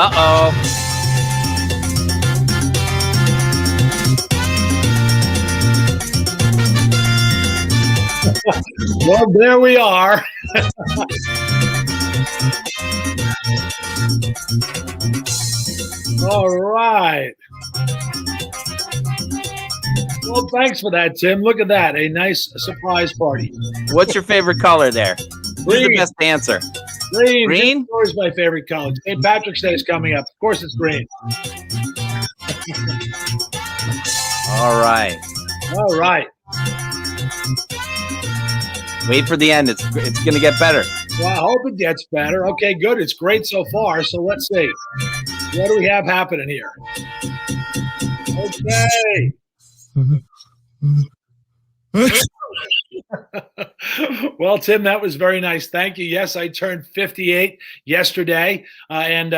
Uh-oh. Well, there we are. All right. Well, thanks for that, Tim. Look at that. A nice surprise party. What's your favorite color there? Who's the Green. best dancer? Green. Green? Is my favorite color. St. Patrick's Day is coming up. Of course, it's green. All right. All right. Wait for the end. It's going to get better. Well, I hope it gets better. Okay, good. It's great so far. So let's see. What do we have happening here? Okay. Well, Tim, that was very nice. Thank you. Yes, I turned 58 yesterday. And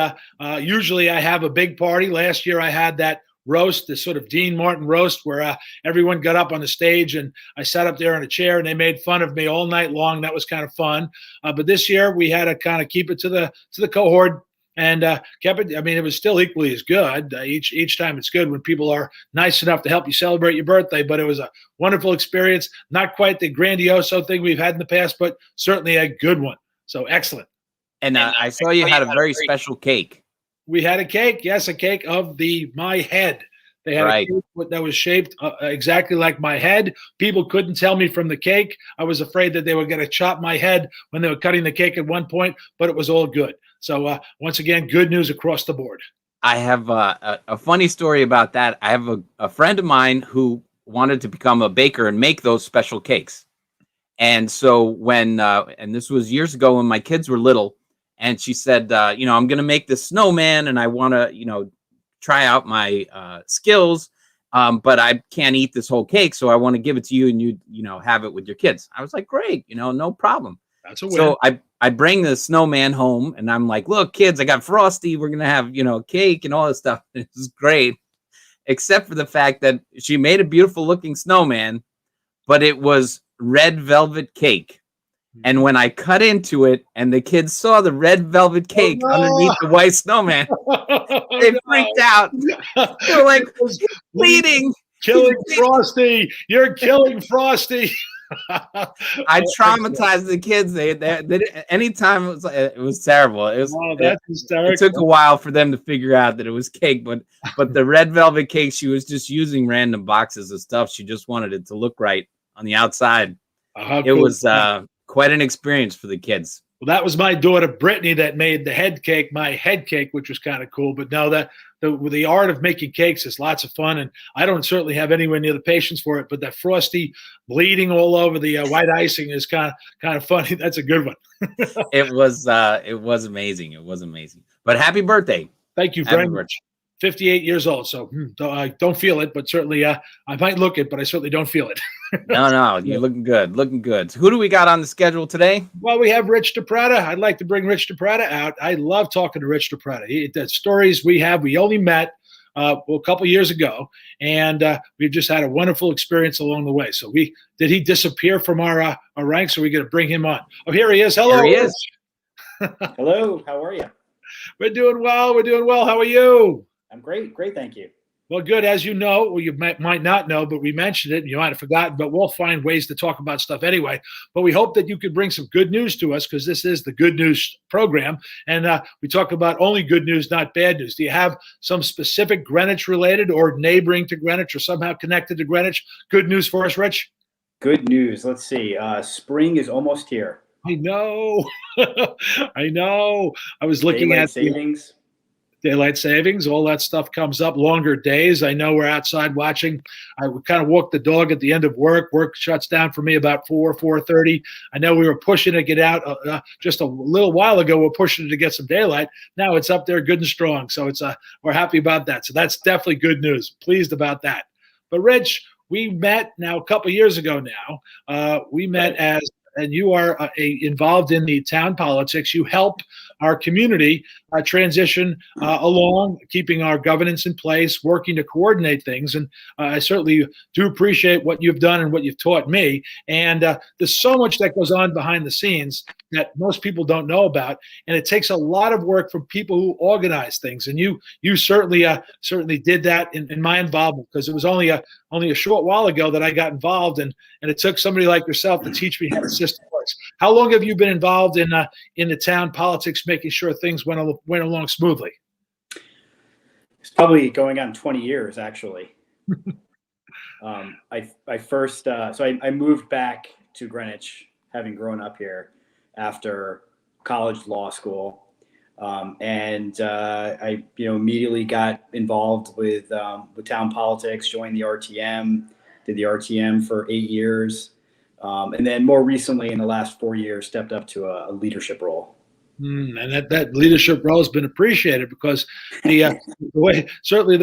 usually I have a big party. Last year I had that roast, the sort of Dean Martin roast where everyone got up on the stage and I sat up there in a chair and they made fun of me all night long. That was kind of fun. But this year we had to kind of keep it to the cohort and kept it. I mean, it was still equally as good. Each time it's good when people are nice enough to help you celebrate your birthday, but it was a wonderful experience. Not quite the grandioso thing we've had in the past, but certainly a good one. So excellent. And I saw you had a very special cake. We had a cake, yes, a cake of my head. They had a cake that was shaped exactly like my head. People couldn't tell me from the cake. I was afraid that they were going to chop my head when they were cutting the cake at one point, but it was all good. So once again, good news across the board. I have a funny story about that. I have a friend of mine who wanted to become a baker and make those special cakes. And so when, and this was years ago when my kids were little, and she said, I'm going to make this snowman and I want to, try out my skills, but I can't eat this whole cake. So I want to give it to you and you have it with your kids. I was like, great, no problem. That's a win. So I bring the snowman home and I'm like, look, kids, I got Frosty. We're going to have, cake and all this stuff. It was great, except for the fact that she made a beautiful looking snowman, but it was red velvet cake. And when I cut into it and the kids saw the red velvet cake underneath the white snowman, they freaked out. They were like, bleeding. Killing Frosty. You're killing Frosty. I traumatized the kids. They anytime it was terrible. It was that's hysterical. It took a while for them to figure out that it was cake, but the red velvet cake, she was just using random boxes of stuff. She just wanted it to look right on the outside. It was quite an experience for the kids. Well, that was my daughter Brittany that made my head cake, which was kind of cool. But no, that the art of making cakes is lots of fun, and I don't certainly have anywhere near the patience for it. But that Frosty bleeding all over the white icing is kind of funny. That's a good one. It was amazing. It was amazing. But happy birthday! Thank you very much. 58 years old, so I don't feel it, but certainly I might look it, but I certainly don't feel it. No, you're looking good. So who do we got on the schedule today? Well, we have Rich DiPreta. I'd like to bring Rich DiPreta out. I love talking to Rich DiPreta. The stories we only met a couple years ago, and we've just had a wonderful experience along the way. So did he disappear from our ranks, or are we going to bring him on? Oh, here he is. Hello. Here he is. Hello, how are you? We're doing well. How are you? I'm great, thank you. Well, good. As you know, or you might not know, but we mentioned it and you might have forgotten, but we'll find ways to talk about stuff anyway. But we hope that you could bring some good news to us because this is the good news program. And we talk about only good news, not bad news. Do you have some specific Greenwich related or neighboring to Greenwich or somehow connected to Greenwich? Good news for us, Rich? Good news. Let's see. Spring is almost here. I know. I know. I was looking at savings. Daylight savings, all that stuff comes up. Longer days. I know we're outside watching. I would kind of walk the dog at the end of work. Work shuts down for me about 4:30. I know we were pushing to get out just a little while ago. We're pushing to get some daylight. Now it's up there good and strong. So it's we're happy about that. So that's definitely good news. Pleased about that. But Rich, we met now a couple of years ago now. We met and you are involved in the town politics. You help our community transition along, keeping our governance in place, working to coordinate things. And I certainly do appreciate what you've done and what you've taught me. And there's so much that goes on behind the scenes that most people don't know about, and it takes a lot of work from people who organize things. And you certainly did that in my involvement, because it was only a short while ago that I got involved, and it took somebody like yourself to teach me how the system works. How long have you been involved in the town politics, making sure things went along smoothly? It's probably going on 20 years, actually. I first so I moved back to Greenwich, having grown up here, after college law school, and I immediately got involved with town politics. Joined the RTM, did the RTM for 8 years, and then more recently, in the last 4 years, stepped up to a leadership role. And that leadership role has been appreciated, because the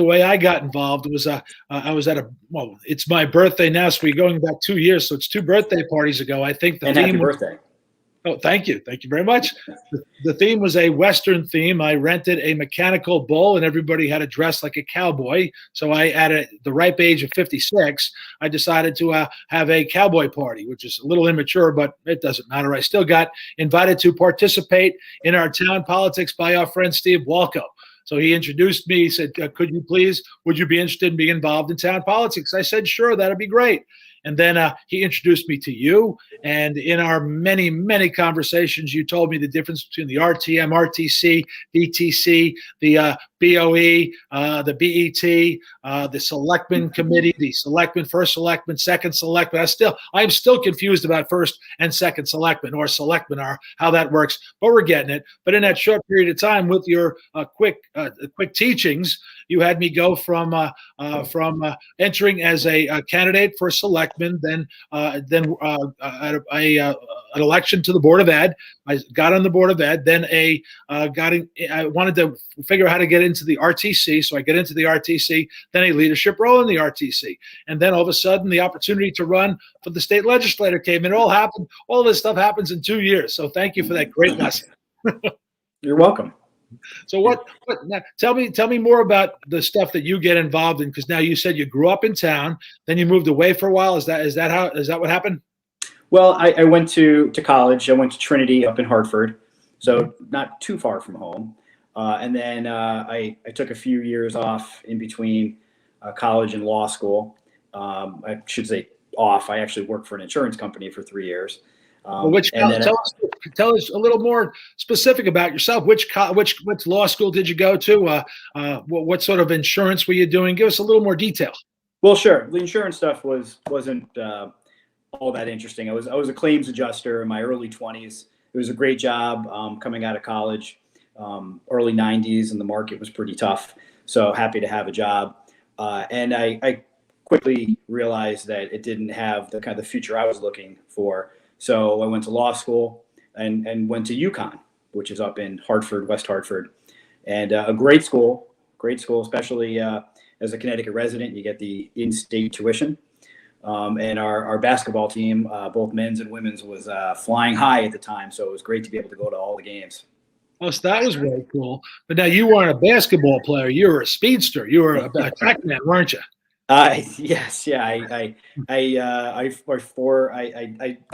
way I got involved was I was at it's my birthday now, so we're going back 2 years, so it's 2 birthday parties ago. I think the theme. Happy birthday. Oh, thank you very much. The theme was a Western theme. I rented a mechanical bull, and everybody had to dress like a cowboy. So at the ripe age of 56, I decided to have a cowboy party, which is a little immature, but it doesn't matter. I still got invited to participate in our town politics by our friend Steve Walco. So he introduced me. He said, would you be interested in being involved in town politics? I said, sure, that'd be great. And then he introduced me to you. And in our many, many conversations, you told me the difference between the RTM, RTC, DTC, the BOE, the BET, the Selectmen Committee, the Selectmen, First Selectman, Second Selectman. I'm still confused about First and Second Selectman, or Selectmen, or how that works, but we're getting it. But in that short period of time, with your quick teachings, you had me go from entering as a candidate for Selectman, then an election to the Board of Ed. I got on the Board of Ed. Then I wanted to figure out how to get into the RTC, so I get into the RTC. Then a leadership role in the RTC, and then all of a sudden the opportunity to run for the state legislator came. It all happened. All this stuff happens in 2 years. So thank you for that great lesson. You're welcome. So now, tell me more about the stuff that you get involved in, because now you said you grew up in town, then you moved away for a while. Is that what happened? Well, I went to college. I went to Trinity up in Hartford, so not too far from home. And then I took a few years off in between college and law school. I should say off. I actually worked for an insurance company for 3 years. Tell us a little more specific about yourself. Which law school did you go to? What sort of insurance were you doing? Give us a little more detail. Well, sure. The insurance stuff wasn't all that interesting. I was a claims adjuster in my early 20s. It was a great job coming out of college, early 90s, and the market was pretty tough. So happy to have a job. And I quickly realized that it didn't have the kind of the future I was looking for. So I went to law school and went to UConn, which is up in Hartford, West Hartford, and a great school, especially as a Connecticut resident. You get the in-state tuition. And our basketball team, both men's and women's, was flying high at the time. So it was great to be able to go to all the games. Oh, so that was really cool. But now you weren't a basketball player. You were a speedster. You were a track man, weren't you? Yes, yeah. I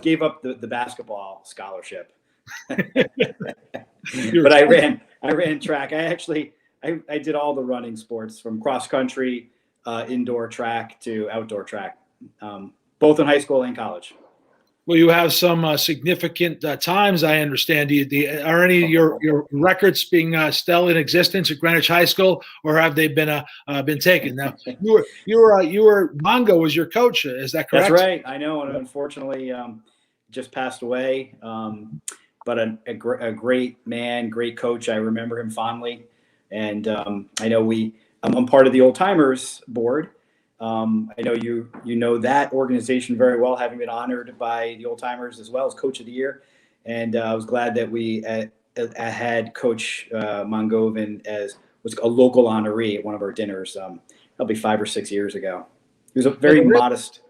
gave up the basketball scholarship, but I ran track. I did all the running sports, from cross country, indoor track to outdoor track, both in high school and college. Well, you have some significant times, I understand. Are any of your records being still in existence at Greenwich High School, or have they been taken? Now, you were Mongo was your coach. Is that correct? That's right. I know, and unfortunately, just passed away. But a great man, great coach. I remember him fondly, and I know I'm part of the Old Timers board. I know you know that organization very well, having been honored by the Old Timers as well as Coach of the Year. And I was glad that we had Coach Mongovan was a local honoree at one of our dinners, probably 5 or 6 years ago. He was a very modest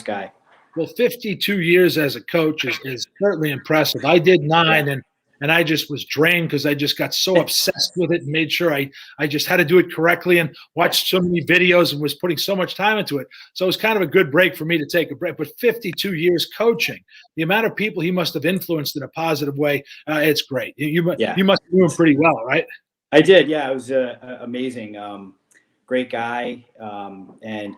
guy. Well, 52 years as a coach is certainly impressive. I did 9, and and I just was drained because I just got so obsessed with it and made sure I just had to do it correctly and watched so many videos and was putting so much time into it. So it was kind of a good break for me to take a break. But 52 years coaching, the amount of people he must have influenced in a positive way, it's great. You must be doing pretty well, right? I did. Yeah, it was amazing. Great guy. And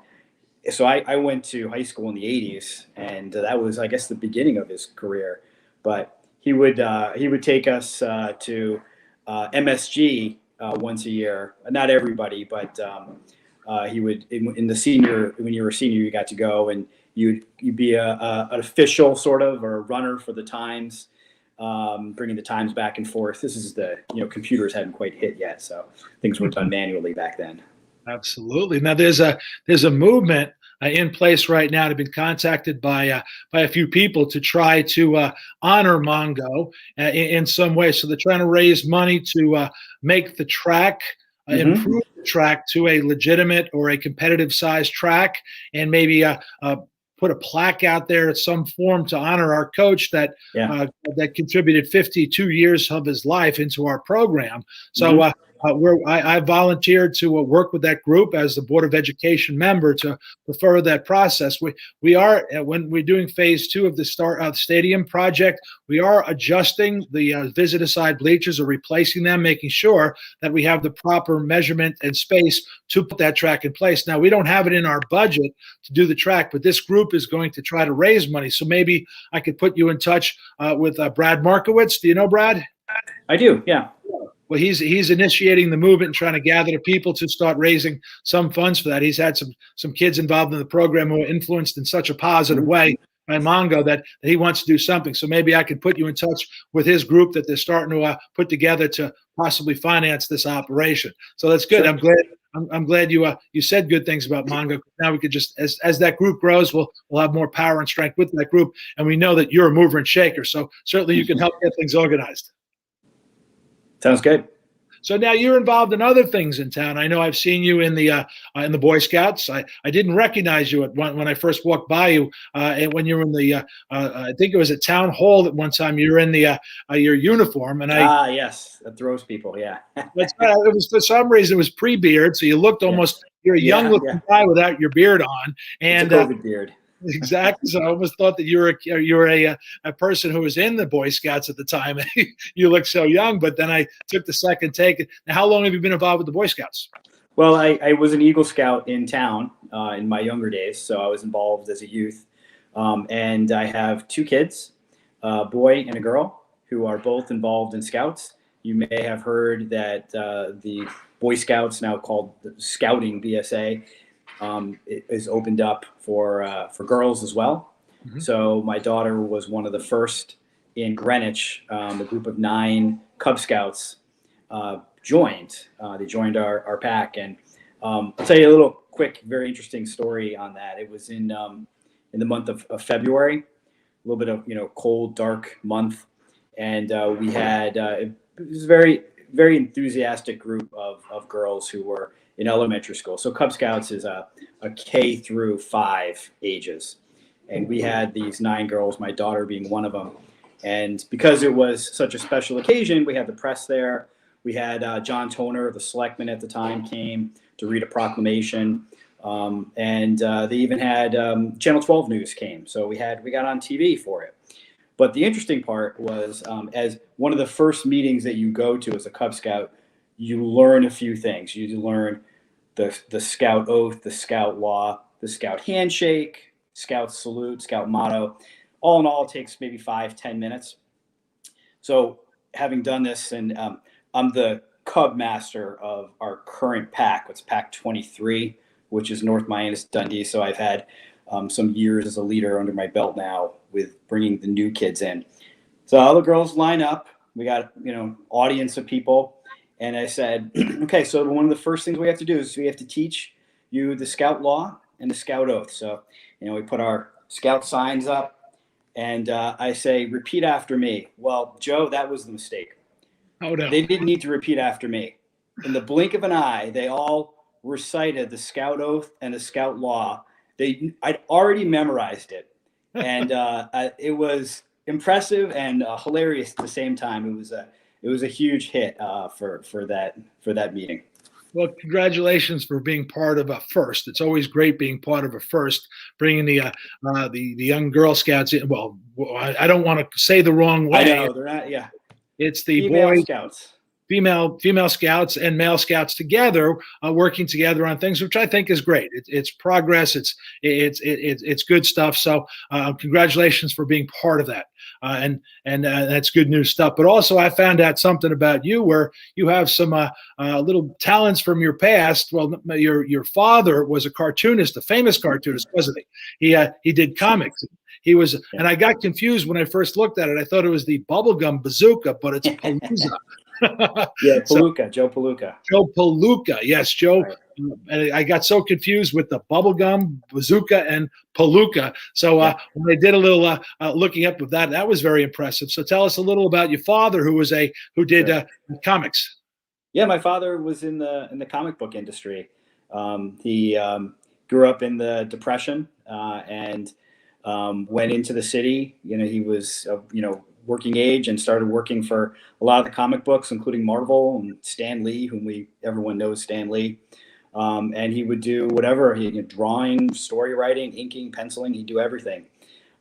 so I went to high school in the 80s, and that was, I guess, the beginning of his career. But he would take us to MSG once a year. Not everybody, but he would in the senior, when you were a senior, you got to go, and you'd be an official sort of, or a runner for the Times, bringing the Times back and forth. This is computers hadn't quite hit yet, so things were done manually back then. Absolutely. Now there's a movement in place right now. I've been contacted by a few people to try to honor Mongo in some way. So they're trying to raise money to make the track, improve the track to a legitimate or a competitive size track, and maybe put a plaque out there in some form to honor our coach that contributed 52 years of his life into our program. So I volunteered to work with that group as the Board of Education member to further that process. We are, when we're doing phase 2 of the stadium project, we are adjusting the visitor side bleachers, or replacing them, making sure that we have the proper measurement and space to put that track in place. Now, we don't have it in our budget to do the track, but this group is going to try to raise money. So maybe I could put you in touch with Brad Markowitz. Do you know Brad? I do, yeah. Well, he's initiating the movement and trying to gather the people to start raising some funds for that. He's had some kids involved in the program who are influenced in such a positive way by Mongo that he wants to do something. So maybe I could put you in touch with his group that they're starting to put together to possibly finance this operation. So that's good. Sure. I'm glad you said good things about Mongo. Now we could just, as that group grows, we'll have more power and strength with that group. And we know that you're a mover and shaker. So certainly you can help get things organized. Sounds good. So now you're involved in other things in town. I know I've seen you in the Boy Scouts. I didn't recognize you when I first walked by you, and when you were in the I think it was at town hall at one time. You were in the your uniform, and yes, that throws people. Yeah, it was, for some reason it was pre-beard, so you looked almost you're a young looking guy without your beard on, and it's a COVID beard. Exactly. So I almost thought that you were a person who was in the Boy Scouts at the time. You look so young, but then I took the second take. Now, how long have you been involved with the Boy Scouts? Well, I was an Eagle Scout in town in my younger days, so I was involved as a youth. And I have 2 kids, a boy and a girl, who are both involved in Scouts. You may have heard that the Boy Scouts, now called the Scouting BSA, it is opened up for girls as well. Mm-hmm. So my daughter was one of the first in Greenwich. A group of 9 Cub Scouts joined. They joined our pack, and I'll tell you a little quick, very interesting story on that. It was in the month of February, a little bit of cold, dark month, and we had it was a very, very enthusiastic group of girls who were in elementary school. So Cub Scouts is a K through 5 ages. And we had these 9 girls, my daughter being one of them. And because it was such a special occasion, we had the press there. We had John Toner, the selectman at the time, came to read a proclamation. And they even had Channel 12 News came. So we got on TV for it. But the interesting part was, as one of the first meetings that you go to as a Cub Scout, you learn a few things. You learn the Scout oath, the Scout law, the Scout handshake, Scout salute, Scout motto. All in all, it takes maybe 5-10 minutes. So having done this, and I'm the Cub master of our current pack, what's pack 23, which is North Miami Dundee. So I've had some years as a leader under my belt now with bringing the new kids in. So all the girls line up. We got, audience of people. And I said, okay, so one of the first things we have to do is we have to teach you the Scout law and the Scout oath. So, we put our Scout signs up, and I say, repeat after me. Well, Joe, that was the mistake. Oh, no. They didn't need to repeat after me. In the blink of an eye, they all recited the Scout oath and the Scout law. I'd already memorized it. And it was impressive and hilarious at the same time. It was a huge hit for that meeting. Well, congratulations for being part of a first. It's always great being part of a first, bringing the young Girl Scouts in. Well, I don't want to say the wrong way. I know they're not. Yeah, it's the female boys, scouts. Female scouts and male scouts together, working together on things, which I think is great. It's progress. It's good stuff. So congratulations for being part of that, and that's good news stuff. But also, I found out something about you where you have some little talents from your past. Well, your father was a cartoonist, a famous cartoonist, wasn't he? He did comics. He was, and I got confused when I first looked at it. I thought it was the Bubblegum Bazooka, but it's Palooza. Yeah, Palooka, Joe Palooka. Joe Palooka, yes, Joe. Right. And I got so confused with the Bubblegum Bazooka and Palooka. So when I did a little looking up of that, that was very impressive. So tell us a little about your father, who did comics. Yeah, my father was in the comic book industry. He grew up in the Depression and went into the city. He was working age and started working for a lot of the comic books, including Marvel and Stan Lee, everyone knows Stan Lee. And he would do whatever, drawing, story writing, inking, penciling, he'd do everything.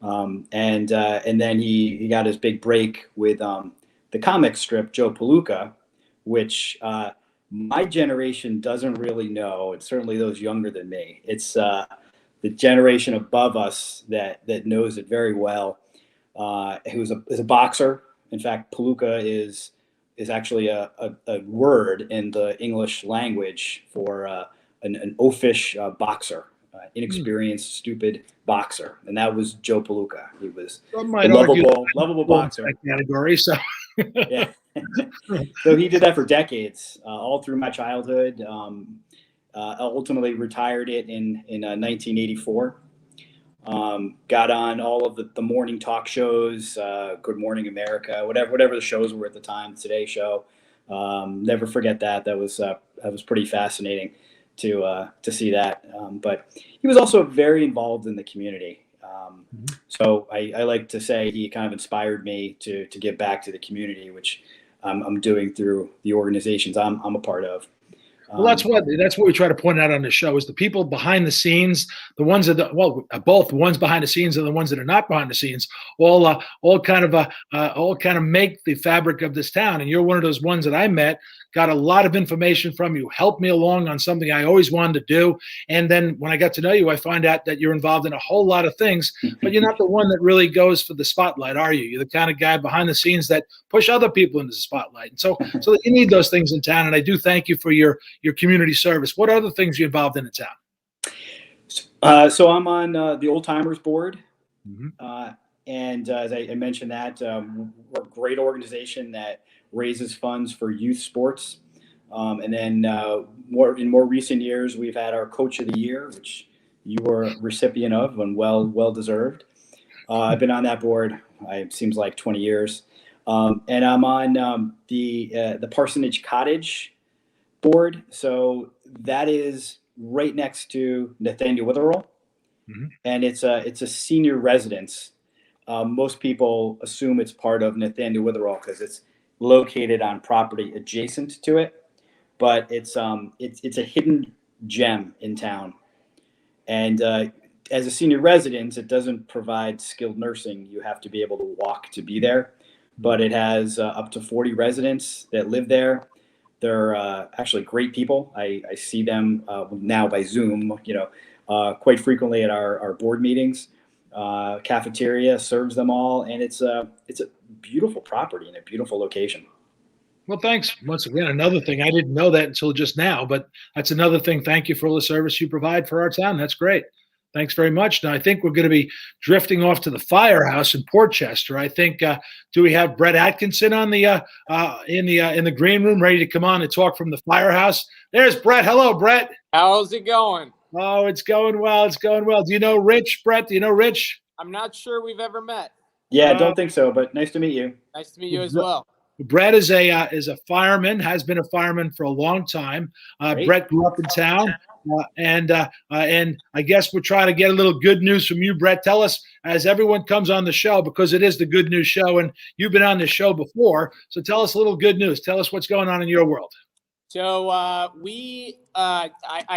And then he got his big break with the comic strip, Joe Palooka, which my generation doesn't really know. It's certainly those younger than me. It's the generation above us that knows it very well. He was a boxer. In fact, Palooka is actually a word in the English language for an oafish boxer, inexperienced, stupid boxer, and that was Joe Palooka. He was a lovable boxer. Category, so yeah. So he did that for decades, all through my childhood. Ultimately retired it in 1984. Got on all of the morning talk shows, Good Morning America, whatever the shows were at the time, Today Show. Never forget that. That was pretty fascinating to see that. But he was also very involved in the community. So I like to say he kind of inspired me to give back to the community, which I'm doing through the organizations I'm a part of. Well, that's what we try to point out on the show is the people behind the scenes, the ones that both the ones behind the scenes and the ones that are not behind the scenes, all kind of make the fabric of this town. And you're one of those ones that I met, got a lot of information from you, helped me along on something I always wanted to do. And then when I got to know you, I find out that you're involved in a whole lot of things, but you're not the one that really goes for the spotlight, are you? You're the kind of guy behind the scenes that push other people into the spotlight. And so you need those things in town. And I do thank you for your community service. What other things are you involved in town? So I'm on the Old Timers Board. And as I mentioned that, we're a great organization that raises funds for youth sports. And then in more recent years, we've had our Coach of the Year, which you were a recipient of and well deserved. I've been on that board, it seems like 20 years. And I'm on the Parsonage Cottage board. So that is right next to Nathaniel Witherell. And it's a senior residence. Most people assume it's part of Nathaniel Witherell because it's located on property adjacent to it, but it's a hidden gem in town. And as a senior residence, it doesn't provide skilled nursing. You have to be able to walk to be there, but it has up to 40 residents that live there. They're actually great people. I see them now by Zoom, quite frequently at our board meetings. Cafeteria serves them all, and it's a beautiful property in a beautiful location. Well, thanks once again. Another thing, I didn't know that until just now, but that's another thing. Thank you for all the service you provide for our town. That's great. Thanks very much. Now, I think we're going to be drifting off to the firehouse in Portchester. I think, do we have Bret Atkinson on the in the green room, ready to come on and talk from the firehouse? There's Bret. Hello, Bret. How's it going? Oh, it's going well. It's going well. Do you know Rich, Bret? Do you know Rich? I'm not sure we've ever met. Yeah, don't think so, but nice to meet you. Nice to meet you as well. Bret is a fireman, has been a fireman for a long time. Bret grew up in town, and I guess we're trying to get a little good news from you, Bret. Tell us, as everyone comes on the show, because it is the good news show, and you've been on this show before, so tell us a little good news. Tell us what's going on in your world. So I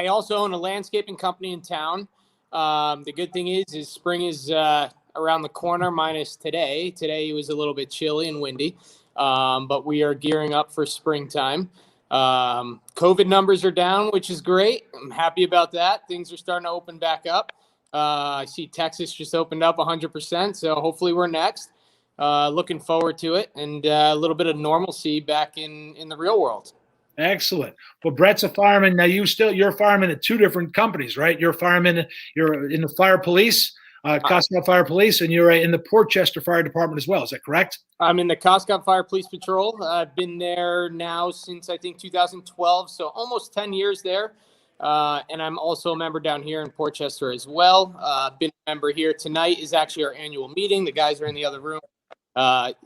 also own a landscaping company in town. The good thing is spring is around the corner, minus today. Today was a little bit chilly and windy. But we are gearing up for springtime. COVID numbers are down, which is great. I'm happy about that. Things are starting to open back up. I see Texas just opened up 100%, so hopefully we're next. Looking forward to it, and a little bit of normalcy back in the real world. Excellent. Well, Bret's a fireman. Now you're a fireman at two different companies, right? You're a fireman. You're in the fire police, Costco Fire Police, and you're in the Portchester Fire Department as well. Is that correct? I'm in the Costco Fire Police Patrol. I've been there now since I think 2012, so almost 10 years there. And I'm also a member down here in Portchester as well. Been a member here. Tonight is actually our annual meeting. The guys are in the other room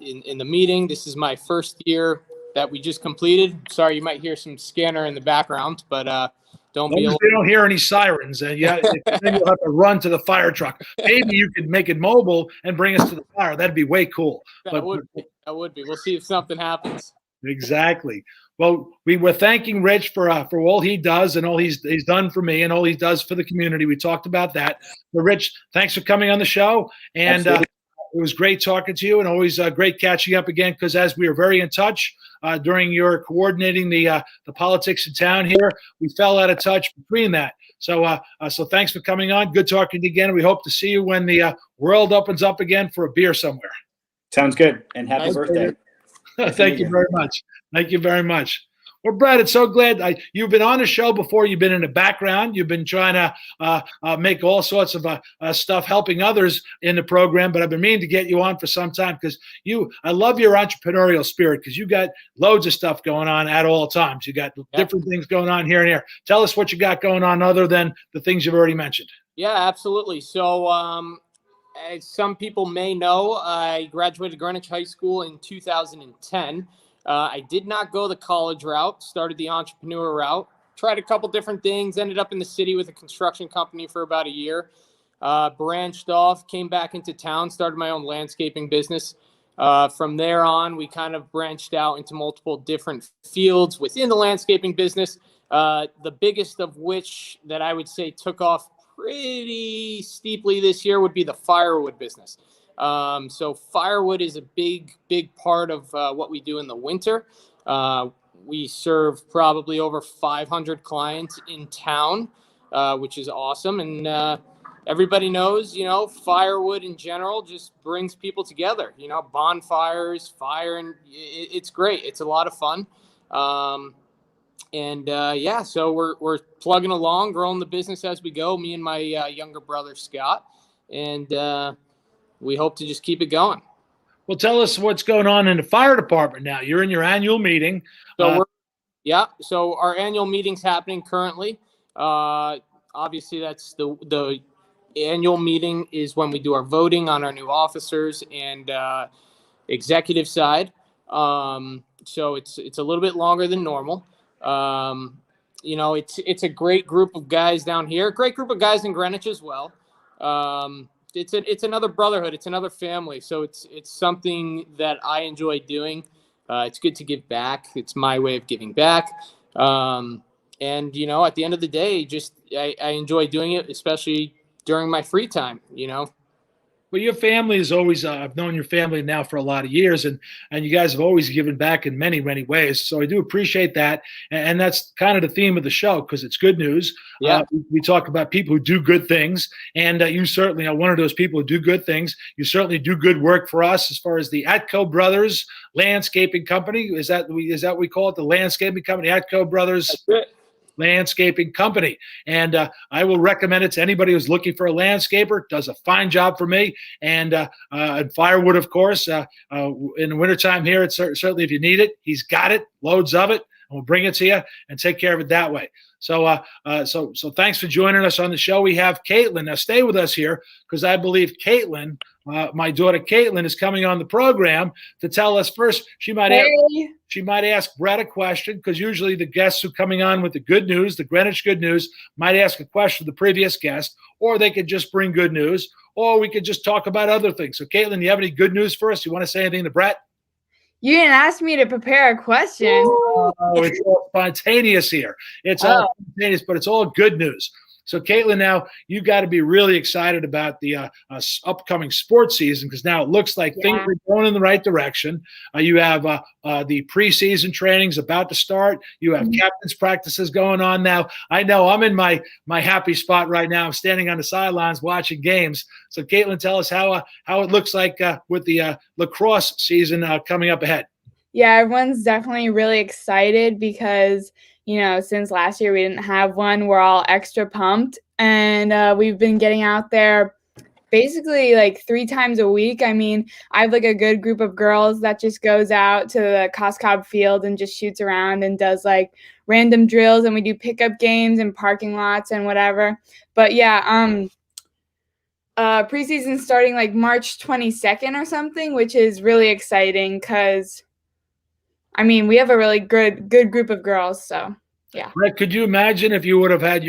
in the meeting. This is my first year that we just completed. Sorry, you might hear some scanner in the background, but don't hear any sirens, and then you'll have to run to the fire truck. Maybe you could make it mobile and bring us to the fire. That'd be way cool. That would be. We'll see if something happens. Exactly. Well, we were thanking Rich for all he does and all he's done for me and all he does for the community. We talked about that. But Rich, thanks for coming on the show, and it was great talking to you, and always great catching up again, because as we were very in touch during your coordinating the politics in town here, we fell out of touch between that. So thanks for coming on. Good talking to you again. We hope to see you when the world opens up again for a beer somewhere. Sounds good. And happy birthday. Thank you very much. Thank you very much. Well, Bret, it's so glad you've been on the show before. You've been in the background. You've been trying to make all sorts of stuff, helping others in the program. But I've been meaning to get you on for some time, because I love your entrepreneurial spirit, because you got loads of stuff going on at all times. You got different things going on here and here. Tell us what you got going on other than the things you've already mentioned. Yeah, absolutely. So as some people may know, I graduated Greenwich High School in 2010. I did not go the college route, started the entrepreneur route, tried a couple different things, ended up in the city with a construction company for about a year, branched off, came back into town, started my own landscaping business. From there on, we kind of branched out into multiple different fields within the landscaping business, the biggest of which that I would say took off pretty steeply this year would be the firewood business. So firewood is a big part of what we do in the winter. We serve probably over 500 clients in town, which is awesome. And everybody knows, firewood in general just brings people together, bonfires, fire, and it's great. It's a lot of fun. So we're plugging along, growing the business as we go, me and my younger brother, Scott. And we hope to just keep it going. Well, tell us what's going on in the fire department now. You're in your annual meeting. So so our annual meeting's happening currently. Obviously, that's the annual meeting is when we do our voting on our new officers and executive side. So it's a little bit longer than normal. It's a great group of guys down here, great group of guys in Greenwich as well. It's another brotherhood. It's another family. So it's something that I enjoy doing. It's good to give back. It's my way of giving back. And at the end of the day, I enjoy doing it, especially during my free time, Well, your family is always, I've known your family now for a lot of years, and you guys have always given back in many, many ways. So I do appreciate that. And that's kind of the theme of the show, because it's good news. Yeah. We talk about people who do good things, and you certainly are one of those people who do good things. You certainly do good work for us as far as the Atko Brothers Landscaping Company. Is that what we call it, the landscaping company, Atko Brothers? That's it. Landscaping Company, and I will recommend it to anybody who's looking for a landscaper. Does a fine job for me, and firewood, of course. In the wintertime here, it's certainly, if you need it, he's got it, loads of it. we'll bring it to you and take care of it that way. So thanks for joining us on the show. We have Caitlin. Now stay with us here because I believe Caitlin, my daughter Caitlin, is coming on the program to tell us first. She might ask Bret a question because usually the guests who are coming on with the good news, the Greenwich good news, might ask a question of the previous guest, or they could just bring good news, or we could just talk about other things. So Caitlin, you have any good news for us? You want to say anything to Bret? You didn't ask me to prepare a question. Oh, it's all spontaneous here. It's all spontaneous, but it's all good news. So, Caitlin, now you've got to be really excited about the upcoming sports season because now it looks like things are going in the right direction. You have the preseason trainings about to start. You have captain's practices going on now. I know I'm in my happy spot right now. I'm standing on the sidelines watching games. So, Caitlin, tell us how it looks like with the lacrosse season coming up ahead. Yeah, everyone's definitely really excited because since last year we didn't have one, we're all extra pumped. And we've been getting out there basically like 3 times a week. I mean, I have like a good group of girls that just goes out to the Coscob field and just shoots around and does like random drills. And we do pickup games in parking lots and whatever. But yeah, preseason starting like March 22nd or something, which is really exciting because I mean, we have a really good group of girls, so yeah. Bret, could you imagine if you would have had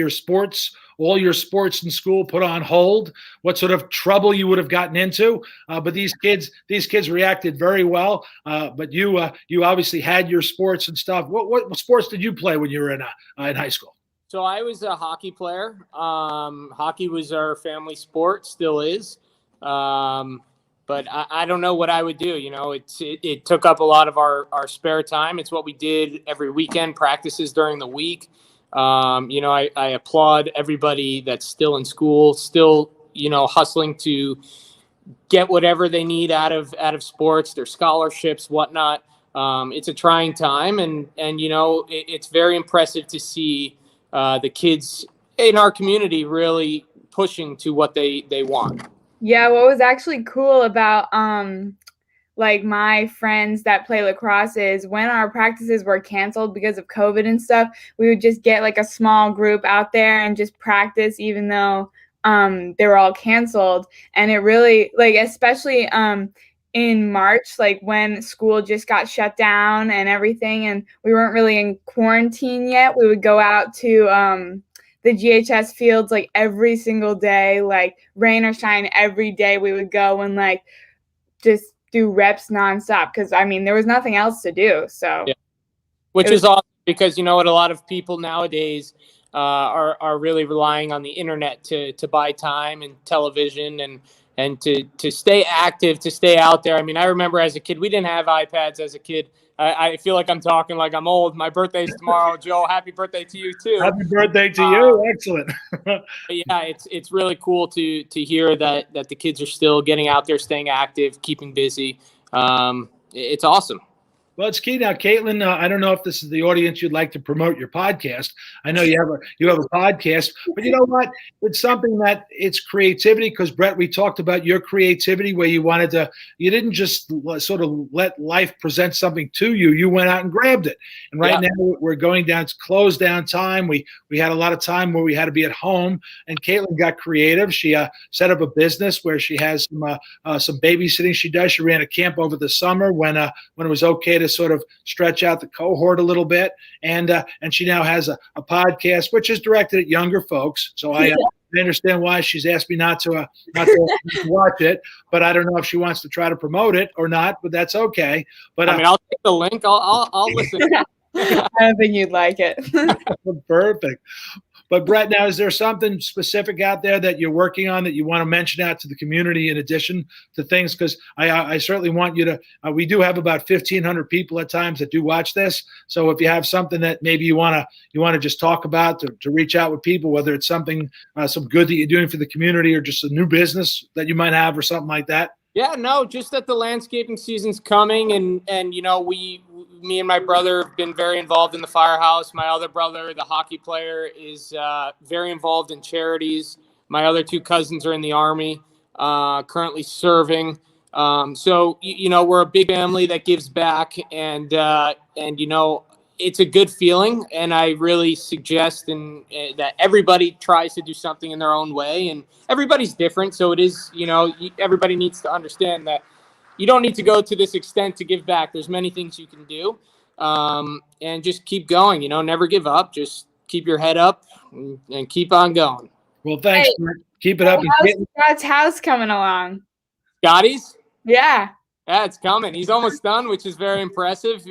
all your sports in school put on hold, what sort of trouble you would have gotten into? But these kids reacted very well. But you obviously had your sports and stuff. What sports did you play when you were in high school? So I was a hockey player. Hockey was our family sport, still is. But I don't know what I would do. It took up a lot of our spare time. It's what we did every weekend, practices during the week. I applaud everybody that's still in school, still, hustling to get whatever they need out of sports, their scholarships, whatnot. It's a trying time. And it's very impressive to see the kids in our community really pushing to what they want. Yeah, what was actually cool about like my friends that play lacrosse is when our practices were canceled because of COVID and stuff, we would just get like a small group out there and just practice even though they were all canceled. And it really like especially in March, like when school just got shut down and everything and we weren't really in quarantine yet, we would go out to the GHS fields like every single day, like rain or shine, every day we would go and like just do reps nonstop because I mean there was nothing else to do. So, yeah. Which is awesome because you know what, a lot of people nowadays are really relying on the internet to buy time and television and to stay active, to stay out there. I mean, I remember as a kid, we didn't have iPads as a kid. I feel like I'm talking like I'm old. My birthday's tomorrow. Joe, happy birthday to you too. Happy birthday to you. Excellent. Yeah, it's really cool to hear that the kids are still getting out there, staying active, keeping busy. It's awesome. Well, it's key now, Caitlin. I don't know if this is the audience you'd like to promote your podcast. I know you have a podcast, but you know what? It's something that it's creativity. Because Bret, we talked about your creativity where you didn't just sort of let life present something to you. You went out and grabbed it. And right now we're going down to close down time. We had a lot of time where we had to be at home, and Caitlin got creative. She set up a business where she has some babysitting she does. She ran a camp over the summer when it was okay to sort of stretch out the cohort a little bit, and she now has a podcast which is directed at younger folks. So I understand why she's asked me not to watch it, but I don't know if she wants to try to promote it or not. But that's okay. But I mean, I'll take the link. I'll listen. I don't think you'd like it. Perfect. But Bret, now is there something specific out there that you're working on that you want to mention out to the community in addition to things? Because I certainly want you to. We do have about 1,500 people at times that do watch this. So if you have something that maybe you want to just talk about to reach out with people, whether it's something some good that you're doing for the community or just a new business that you might have or something like that. Yeah, no, just that the landscaping season's coming, and you know, me and my brother have been very involved in the firehouse. My other brother, the hockey player, is very involved in charities. My other 2 cousins are in the Army, currently serving. So you know, we're a big family that gives back, and you know, it's a good feeling, and I really suggest that everybody tries to do something in their own way, and everybody's different. So it is, everybody needs to understand that you don't need to go to this extent to give back. There's many things you can do, and just keep going. Never give up. Just keep your head up and keep on going. Well, thanks. Hey, keep it up. How's Scott's house coming along? Scotty's? Yeah. Yeah, it's coming. He's almost done, which is very impressive.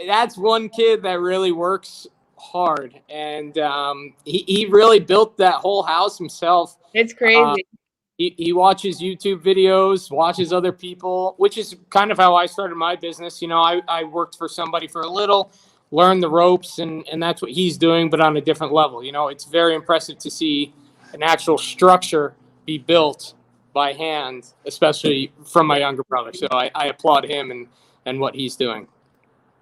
That's one kid that really works hard, and he really built that whole house himself. It's crazy. He watches YouTube videos, watches other people, which is kind of how I started my business. I worked for somebody for a little, learned the ropes, and that's what he's doing, but on a different level. It's very impressive to see an actual structure be built by hand, especially from my younger brother. So I applaud him and what he's doing.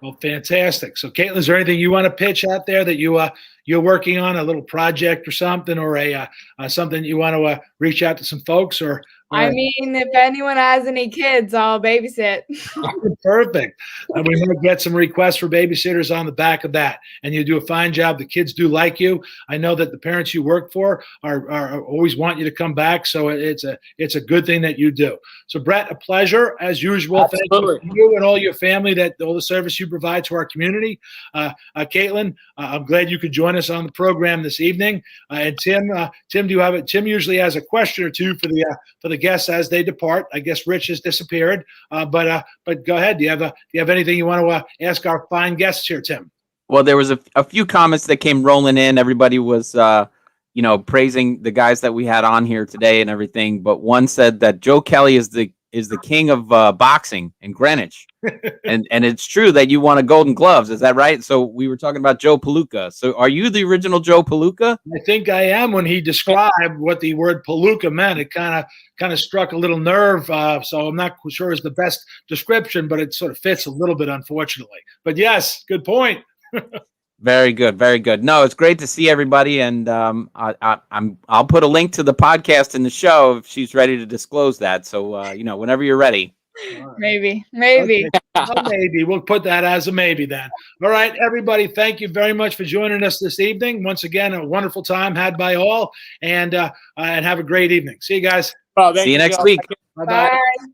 Well, fantastic. So, Caitlin, is there anything you want to pitch out there that you're working on, a little project or something, or something you want to reach out to some folks? Or I mean, if anyone has any kids, I'll babysit. Perfect. And we might get some requests for babysitters on the back of that. And you do a fine job. The kids do like you. I know that the parents you work for are always want you to come back. So it's a good thing that you do. So, Bret, a pleasure as usual. Absolutely. Thank you and all your family, all the service you provide to our community. Caitlin, I'm glad you could join us on the program this evening. And Tim, do you have it? Tim usually has a question or two for the guests as they depart. I guess Rich has disappeared, but go ahead. Do you have anything you want to ask our fine guests here, Tim? Well, there was a few comments that came rolling in. Everybody was, praising the guys that we had on here today and everything. But one said that Joe Kelly is the king of boxing in Greenwich, and it's true that you won a Golden Gloves. Is that right? So we were talking about Joe Palooka. So are you the original Joe Palooka? I think I am. When he described what the word Palooka meant, it kind of struck a little nerve. So I'm not sure it's the best description, but it sort of fits a little bit, unfortunately. But yes, good point. Very good, very good. No, it's great to see everybody, and I'll put a link to the podcast in the show if she's ready to disclose that. So whenever you're ready. Maybe. Okay. Well, maybe we'll put that as a maybe then. All right, everybody. Thank you very much for joining us this evening. Once again, a wonderful time had by all, and have a great evening. See you guys. See you next week. Bye-bye. Bye.